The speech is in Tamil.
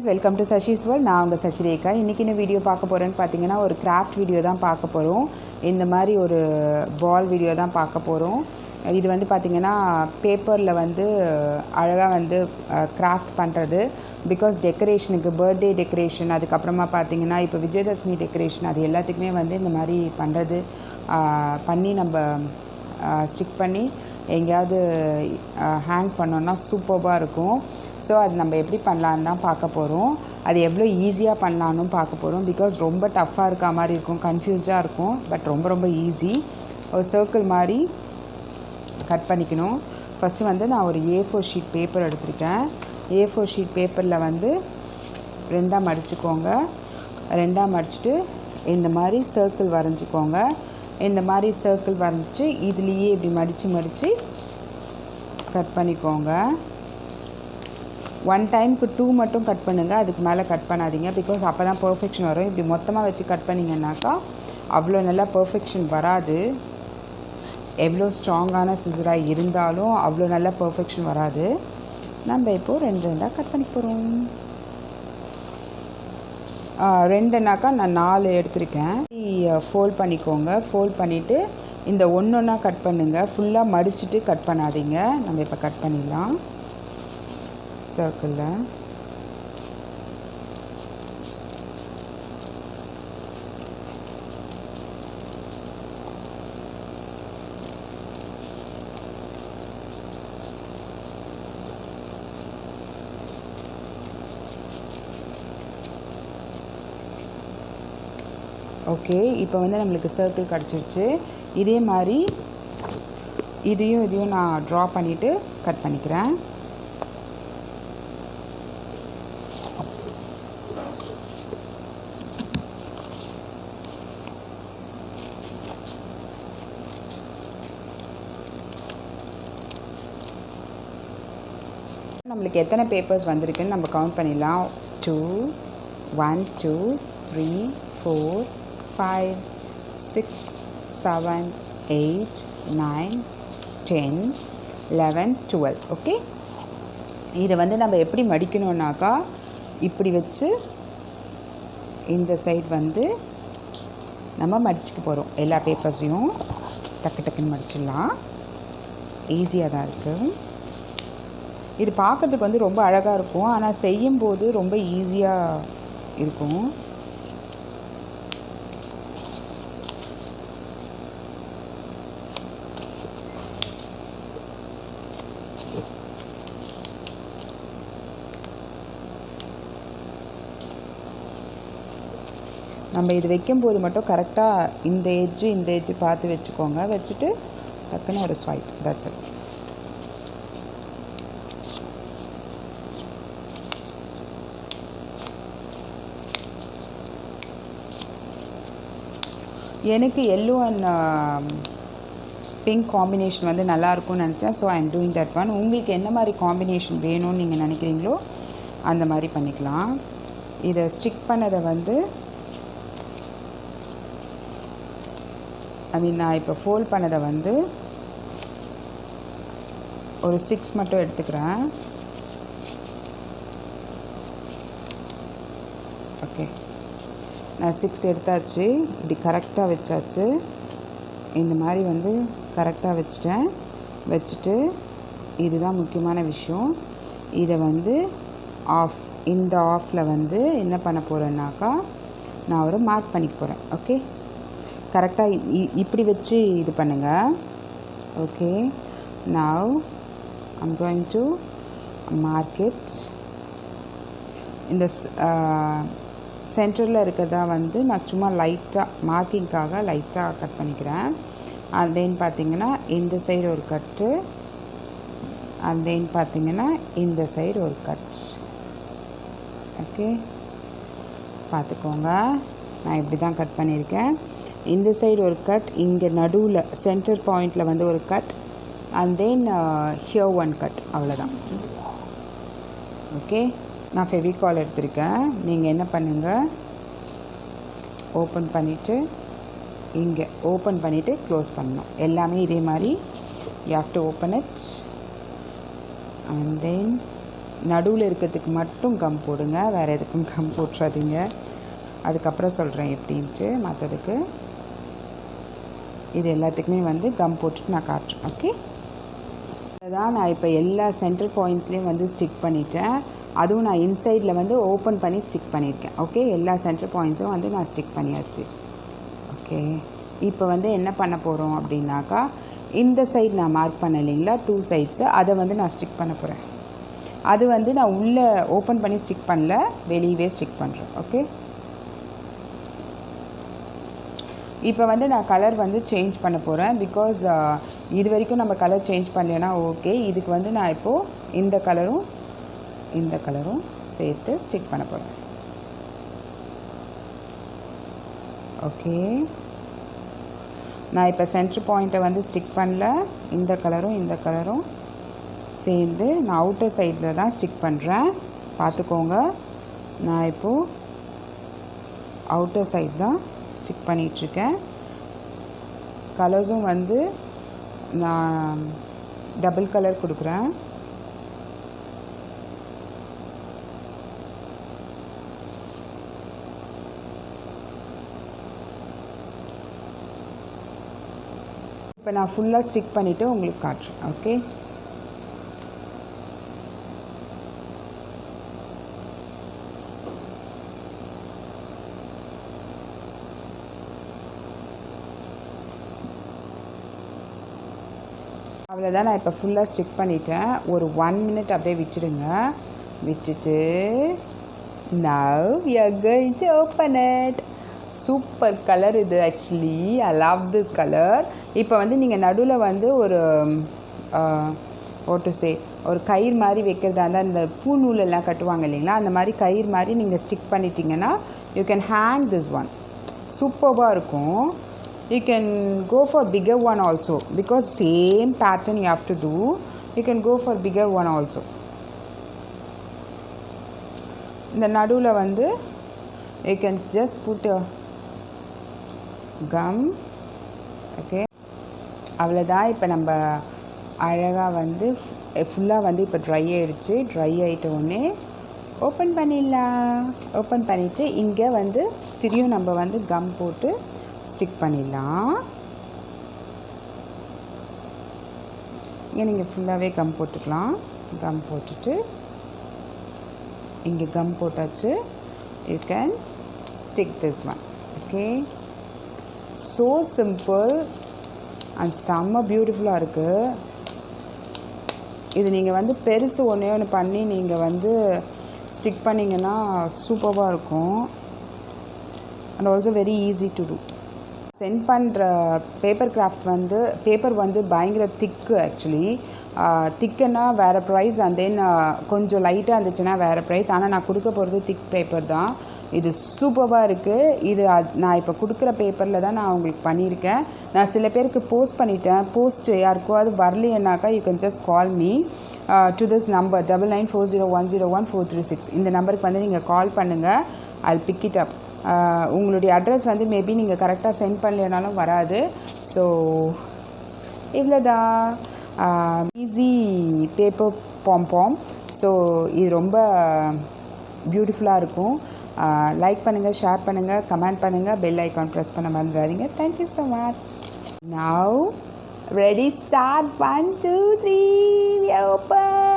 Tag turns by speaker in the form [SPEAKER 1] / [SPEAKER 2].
[SPEAKER 1] Welcome to சஷிஸ் world. நான் உங்கள் சசிரேகா. இன்றைக்கி என்ன வீடியோ பார்க்க போகிறேன்னு பார்த்தீங்கன்னா ஒரு கிராஃப்ட் வீடியோ தான் பார்க்க போகிறோம். இந்த மாதிரி ஒரு பால் வீடியோ தான் பார்க்க போகிறோம். இது வந்து பார்த்திங்கன்னா பேப்பரில் வந்து அழகாக வந்து கிராஃப்ட் பண்ணுறது. பிகாஸ் டெக்கரேஷனுக்கு பர்த்டே டெக்கரேஷன், அதுக்கப்புறமா பார்த்திங்கன்னா இப்போ விஜயதசமி டெக்கரேஷன், அது எல்லாத்துக்குமே வந்து இந்த மாதிரி பண்ணுறது பண்ணி நம்ம ஸ்டிக் பண்ணி எங்கேயாவது ஹேங் பண்ணோன்னா சூப்பராக இருக்கும். ஸோ அது நம்ம எப்படி பண்ணலான்னு தான் பார்க்க போகிறோம். அது எவ்வளோ ஈஸியாக பண்ணலான்னு பார்க்க போகிறோம். பிகாஸ் ரொம்ப டஃப்பாக இருக்க மாதிரி இருக்கும், கன்ஃபியூஸ்டாக இருக்கும். பட் ரொம்ப ரொம்ப ஈஸி. ஒரு சர்க்கிள் மாதிரி கட் பண்ணிக்கணும். ஃபஸ்ட்டு வந்து நான் ஒரு A4 ஷீட் பேப்பர் எடுத்திருக்கேன். A4 ஷீட் பேப்பரில் வந்து ரெண்டாக மடிச்சுக்கோங்க. ரெண்டாக மடிச்சுட்டு இந்த மாதிரி சர்க்கிள் வரைஞ்சிக்கோங்க. இந்த மாதிரி சர்க்கிள் வரைஞ்சி இதுலேயே இப்படி மடித்து கட் பண்ணிக்கோங்க. ஒன் டைமுக்கு 2 மட்டும் கட் பண்ணுங்கள், அதுக்கு மேலே கட் பண்ணாதீங்க. பிகாஸ் அப்போ தான் பர்ஃபெக்ஷன் வரும். இப்படி மொத்தமாக வச்சு கட் பண்ணிங்கன்னாக்கா அவ்வளோ நல்லா பர்ஃபெக்ஷன் வராது. எவ்வளோ ஸ்ட்ராங்கான சிசராக இருந்தாலும் அவ்வளோ நல்லா பர்ஃபெக்ஷன் வராது. நம்ம இப்போது ரெண்டாக கட் பண்ணி போகிறோம். ரெண்டுனாக்கா நான் 4 எடுத்திருக்கேன். ஃபோல்ட் பண்ணிக்கோங்க. ஃபோல்ட் பண்ணிவிட்டு இந்த ஒன்றா கட் பண்ணுங்கள். ஃபுல்லாக மடிச்சுட்டு கட் பண்ணாதீங்க. நம்ம இப்போ கட் பண்ணிடலாம். சர்க்கிளில் ஓகே. இப்போ வந்து நம்மளுக்கு சர்க்கிள் கிடச்சிருச்சு. இதே மாதிரி இதையும் நான் ட்ரா பண்ணிவிட்டு கட் பண்ணிக்கிறேன். நம்மளுக்கு எத்தனை பேப்பர்ஸ் வந்திருக்குன்னு நம்ம கவுண்ட் பண்ணிடலாம். 1 2 3 4 5 6 7 8 9 10 11 12. ஓகே. இதை வந்து நம்ம எப்படி மடிக்கணுன்னாக்கா இப்படி வச்சு இந்த சைடு வந்து நம்ம மடிச்சுக்க போகிறோம். எல்லா பேப்பர்ஸையும் டக்குன்னு மடிச்சிடலாம். ஈஸியாக தான் இருக்குது. இது பார்க்குறதுக்கு வந்து ரொம்ப அழகாக இருக்கும், ஆனால் செய்யும்போது ரொம்ப ஈஸியாக இருக்கும். நம்ம இது வைக்கும்போது மட்டும் கரெக்டாக இந்த எட்ஜு பார்த்து வச்சுக்கோங்க. வச்சுட்டு டக்குன்னு ஒரு ஸ்வைப். That's it. எனக்கு எல்லோ அண்ட் பிங்க் காம்பினேஷன் வந்து நல்லாயிருக்கும்னு நினச்சேன். So I am doing that one. உங்களுக்கு என்ன மாதிரி காம்பினேஷன் வேணும்னு நீங்கள் நினைக்கிறீங்களோ அந்த மாதிரி பண்ணிக்கலாம். இதை ஸ்டிக் பண்ணதை வந்து நான் இப்போ ஃபோல்ட் பண்ணதை வந்து ஒரு 6 மட்டும் எடுத்துக்கிறேன். ஓகே, நான் 6 எடுத்தாச்சு. இப்படி கரெக்டாக வச்சாச்சு. இந்த மாதிரி வந்து கரெக்டாக வச்சுட்டு இதுதான் முக்கியமான விஷயம். இதை வந்து இந்த ஆஃபில் வந்து என்ன பண்ண போகிறேன்னாக்கா நான் ஒரு மார்க் பண்ணிக்க போகிறேன். ஓகே, கரெக்டாக இப்படி வச்சு இது பண்ணுங்கள். Okay, now I'm going to mark it. இந்த சென்டரில் இருக்கிறதா வந்து நான் சும்மா லைட்டாக மார்க்கிங்காக லைட்டாக கட் பண்ணிக்கிறேன். அண்ட் தென் பார்த்திங்கன்னா இந்த சைடு ஒரு கட்டு, அண்ட் தென் பார்த்திங்கன்னா இந்த சைடு ஒரு கட். ஓகே, பார்த்துக்கோங்க. நான் இப்படி தான் கட் பண்ணியிருக்கேன். இந்த சைடு ஒரு கட், இங்கே நடுவில் சென்டர் பாயிண்டில் வந்து ஒரு cut, and then here one cut. அவ்வளோதான். ஓகே, நான் ஃபெவிகால் எடுத்திருக்கேன். நீங்கள் என்ன பண்ணுங்கள், ஓப்பன் பண்ணிவிட்டு இங்கே ஓப்பன் பண்ணிவிட்டு க்ளோஸ் பண்ணணும். எல்லாமே இதே மாதிரி you have to open it and then நடுவில் இருக்கிறதுக்கு மட்டும் கம் போடுங்க, வேறு எதுக்கும் கம் போட்டுறாதீங்க. அதுக்கப்புறம் சொல்கிறேன் எப்படின்ட்டு. மற்றதுக்கு இது எல்லாத்துக்குமே வந்து கம் போட்டுட்டு நான் காட்டுறேன். ஓகே, அதுதான் நான் இப்போ எல்லா சென்டர் பாயிண்ட்ஸ்லேயும் வந்து ஸ்டிக் பண்ணிட்டேன். அதுவும் நான் இன்சைடில் வந்து ஓப்பன் பண்ணி ஸ்டிக் பண்ணியிருக்கேன். ஓகே, எல்லா சென்டர் பாயிண்ட்ஸும் வந்து நான் ஸ்டிக் பண்ணியாச்சு. ஓகே, இப்போ வந்து என்ன பண்ண போகிறோம் அப்படின்னாக்கா, இந்த சைடு நான் மார்க் பண்ண இல்லைங்களா 2 சைட்ஸு, அதை வந்து நான் ஸ்டிக் பண்ண போகிறேன். அது வந்து நான் உள்ளே ஓப்பன் பண்ணி ஸ்டிக் பண்ணல, வெளியவே ஸ்டிக் பண்ணுறேன். ஓகே, இப்போ வந்து நான் கலர் வந்து சேஞ்ச் பண்ண போகிறேன். பிகாஸ் இது வரைக்கும் நம்ம கலர் சேஞ்ச் பண்ணலைன்னா ஓகே. இதுக்கு வந்து நான் இப்போது இந்த கலரும் சேர்த்து ஸ்டிக் பண்ண போகிறேன். ஓகே, நான் இப்போ சென்டர் பாயிண்ட்டை வந்து ஸ்டிக் பண்ணல. இந்த கலரும் சேர்ந்து நான் அவுட்டர் சைடில் தான் ஸ்டிக் பண்ணுறேன். பார்த்துக்கோங்க, நான் இப்போது அவுட்டர் சைடு தான் ஸ்டிக் பண்ணிகிட்ருக்கேன். கலர்ஸும் வந்து நான் டபுள் கலர் கொடுக்குறேன். இப்போ நான் ஃபுல்லாக ஸ்டிக் பண்ணிவிட்டு உங்களுக்கு காட்டுறேன். ஓகே, அவ்வளோதான். நான் இப்போ ஃபுல்லாக ஸ்டிக் பண்ணிட்டேன். ஒரு 1 minute அப்படியே விட்டுடுங்க. விட்டுட்டு now we are going to open it. Super colour இது. Actually I love this colour. இப்போ வந்து நீங்கள் நடுவில் வந்து ஒரு ஒரு கயிறு மாதிரி வைக்கிறதா இருந்தால், இந்த பூநூலெல்லாம் கட்டுவாங்க இல்லைங்களா, அந்த மாதிரி கயிறு மாதிரி நீங்கள் ஸ்டிக் பண்ணிட்டீங்கன்னா you can hang this one. சூப்பராக இருக்கும். You can go for bigger one also, because same pattern you have to do. You can go for bigger one also. இந்த நடுவில் வந்து you can just put a gum. Okay, அவ்வளோதான். இப்போ நம்ம அழகாக வந்து ஃபுல்லாக வந்து இப்போ ட்ரை ஆகிடுச்சு. ட்ரை ஆகிட்ட உடனே ஓப்பன் பண்ணிடலாம். ஓப்பன் பண்ணிவிட்டு இங்கே வந்து திரும்பியும் நம்ம வந்து கம் போட்டு ஸ்டிக் பண்ணிடலாம். இங்கே நீங்கள் ஃபுல்லாகவே கம் போட்டுக்கலாம். கம் போட்டுட்டு இங்கே கம் போட்டாச்சு. You can stick this one. Okay, so simple and செம்ம பியூட்டிஃபுல்லாக இருக்குது. இது நீங்கள் வந்து பெருசு ஒன்று பண்ணி நீங்கள் வந்து ஸ்டிக் பண்ணிங்கன்னா சூப்பராக இருக்கும். And also very easy to do. Scent பண்ணுற பேப்பர் வந்து பயங்கர திக்கு. ஆக்சுவலி திக்குன்னா வேறு ப்ரைஸ், அண்ட் தென் கொஞ்சம் லைட்டாக இருந்துச்சுன்னா வேறு ப்ரைஸ். ஆனால் நான் கொடுக்க போகிறது திக் பேப்பர் தான். இது சூப்பராக இருக்குது. இது நான் இப்போ கொடுக்குற பேப்பரில் தான் நான் உங்களுக்கு பண்ணியிருக்கேன். நான் சில பேருக்கு போஸ்ட் பண்ணிட்டேன். போஸ்ட் யாருக்கோ அது வரலைன்னாக்கா you can just call me to this number 9940101436. இந்த நம்பருக்கு வந்து நீங்கள் கால் பண்ணுங்கள். I'll pick it up. உங்களுடைய அட்ரஸ் வந்து மேபி நீங்கள் கரெக்டாக சென்ட் பண்ணலைனாலும் வராது. ஸோ இவ்வளோதான். Easy paper bomb. ஸோ இது ரொம்ப பியூட்டிஃபுல்லாக இருக்கும். லைக் பண்ணுங்கள், ஷேர் பண்ணுங்கள், கமெண்ட் பண்ணுங்கள், பெல் ஐக்கான் ப்ரெஸ் பண்ண மறந்துடாதீங்க. Thank you so much. Now ready, start. 1 2 3 we are open.